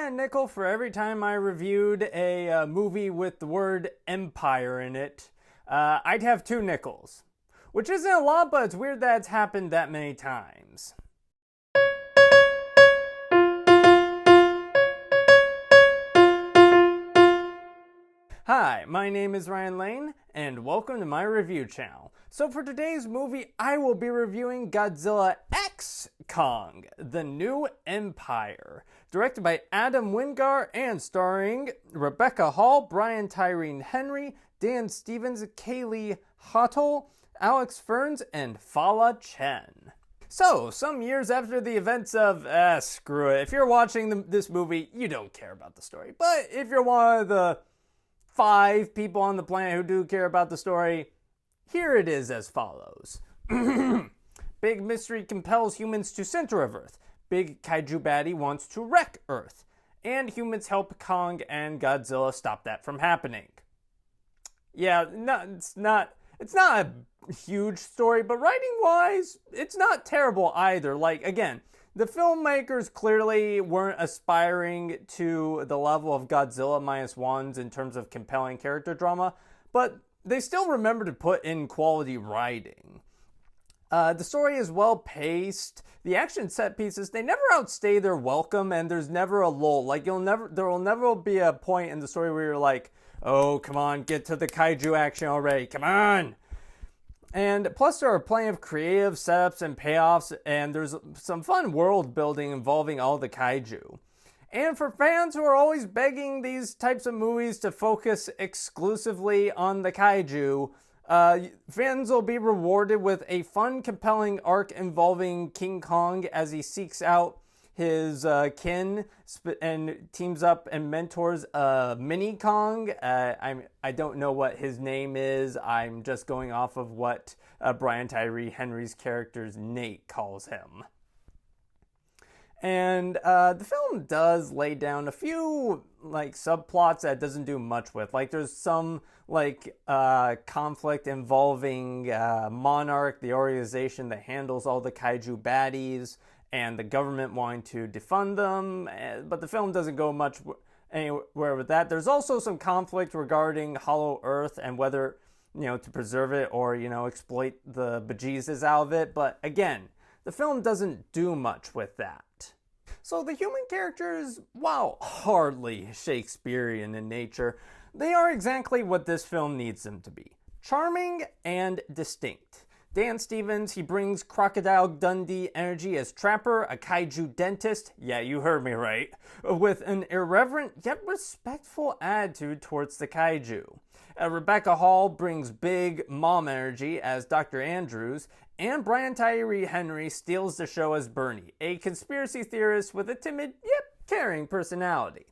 a nickel for every time I reviewed a movie with the word empire in it, I'd have 2 nickels. Which isn't a lot, but it's weird that it's happened that many times. Hi, my name is Ryan Lane, and welcome to my review channel. So for today's movie, I will be reviewing Godzilla X Kong, The New Empire, directed by Adam Wingard and starring Rebecca Hall, Brian Tyree Henry, Dan Stevens, Kaylee, Hottle, Alex Ferns, and Fala Chen. So, some years after the events of, screw it, if you're watching this movie, you don't care about the story. But if you're one of the 5 people on the planet who do care about the story, here it is as follows. Big mystery compels humans to center of Earth. Big kaiju baddie wants to wreck Earth. And humans help Kong and Godzilla stop that from happening. Yeah, it's not a huge story, but writing-wise, it's not terrible either. Like, again, the filmmakers clearly weren't aspiring to the level of Godzilla -1s in terms of compelling character drama, but they still remember to put in quality writing. The story is well paced. The action set pieces, they never outstay their welcome, and there's never a lull. Like, there will never be a point in the story where you're like, oh, come on, get to the kaiju action already, come on! And plus there are plenty of creative setups and payoffs, and there's some fun world building involving all the kaiju. And for fans who are always begging these types of movies to focus exclusively on the kaiju, fans will be rewarded with a fun, compelling arc involving King Kong as he seeks out his kin and teams up and mentors Mini Kong. I don't know what his name is. I'm just going off of what Brian Tyree Henry's character's Nate calls him. And the film does lay down a few like subplots that it doesn't do much with. Like there's some like conflict involving Monarch, the organization that handles all the kaiju baddies, and the government wanting to defund them, but the film doesn't go much anywhere with that. There's also some conflict regarding Hollow Earth and whether, to preserve it or, exploit the bejesus out of it. But again, the film doesn't do much with that. So the human characters, while hardly Shakespearean in nature, they are exactly what this film needs them to be. Charming and distinct. Dan Stevens, he brings Crocodile Dundee energy as Trapper, a kaiju dentist, yeah, you heard me right, with an irreverent yet respectful attitude towards the kaiju. Rebecca Hall brings big mom energy as Dr. Andrews, and Brian Tyree Henry steals the show as Bernie, a conspiracy theorist with a timid yet caring personality.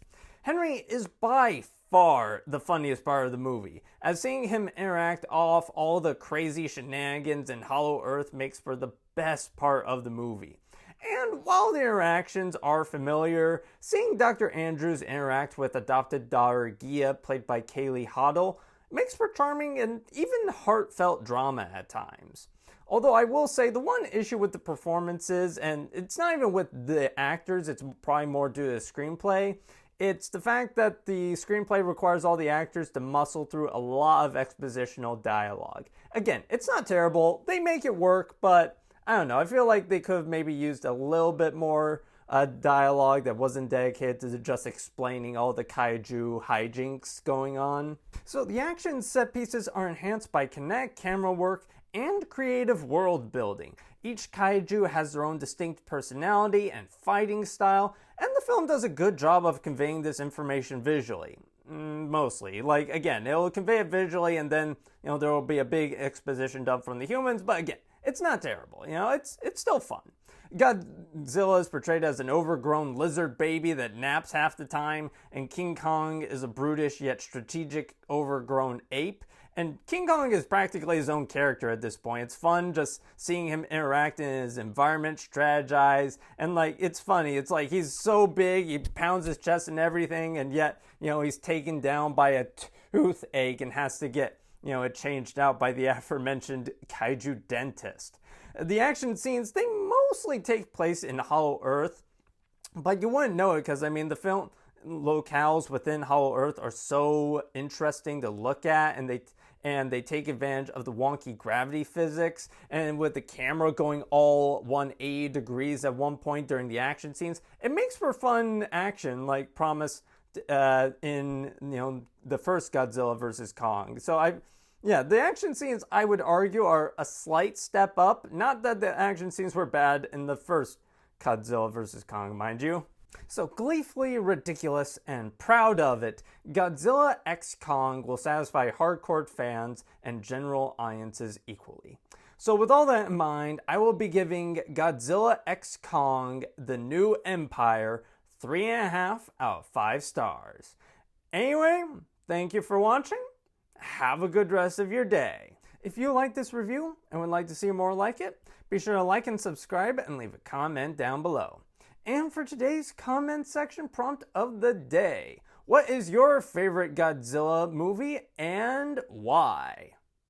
Henry is by far the funniest part of the movie, as seeing him interact off all the crazy shenanigans in Hollow Earth makes for the best part of the movie. And while the interactions are familiar, seeing Dr. Andrews interact with adopted daughter Gia, played by Kaylee Hottle, makes for charming and even heartfelt drama at times. Although I will say the one issue with the performances, and it's not even with the actors, it's probably more due to the screenplay, it's the fact that the screenplay requires all the actors to muscle through a lot of expositional dialogue. Again, it's not terrible, they make it work, but I don't know, I feel like they could have maybe used a little bit more dialogue that wasn't dedicated to just explaining all the kaiju hijinks going on. So the action set pieces are enhanced by kinetic camera work and creative world building. Each kaiju has their own distinct personality and fighting style, and the film does a good job of conveying this information visually. Mostly. Like, again, it'll convey it visually, and then, there will be a big exposition dump from the humans, but again, it's not terrible, it's still fun. Godzilla is portrayed as an overgrown lizard baby that naps half the time, and King Kong is a brutish yet strategic overgrown ape. And King Kong is practically his own character at this point. It's fun just seeing him interact in his environment, strategize, and it's funny. It's like he's so big, he pounds his chest and everything, and yet, he's taken down by a toothache and has to get, it changed out by the aforementioned kaiju dentist. The action scenes, they mostly take place in Hollow Earth, but you wouldn't know it because, the film locales within Hollow Earth are so interesting to look at, and they take advantage of the wonky gravity physics, and with the camera going all 180 degrees at one point during the action scenes, it makes for fun action, like promised in the first Godzilla versus Kong. So the action scenes, I would argue, are a slight step up. Not that the action scenes were bad in the first Godzilla vs. Kong, mind you. So gleefully ridiculous and proud of it, Godzilla x Kong will satisfy hardcore fans and general audiences equally. So with all that in mind, I will be giving Godzilla x Kong: The New Empire 3.5 out of 5 stars. Anyway, thank you for watching. Have a good rest of your day. If you like this review and would like to see more like it, be sure to like and subscribe and leave a comment down below. And for today's comment section prompt of the day, what is your favorite Godzilla movie and why?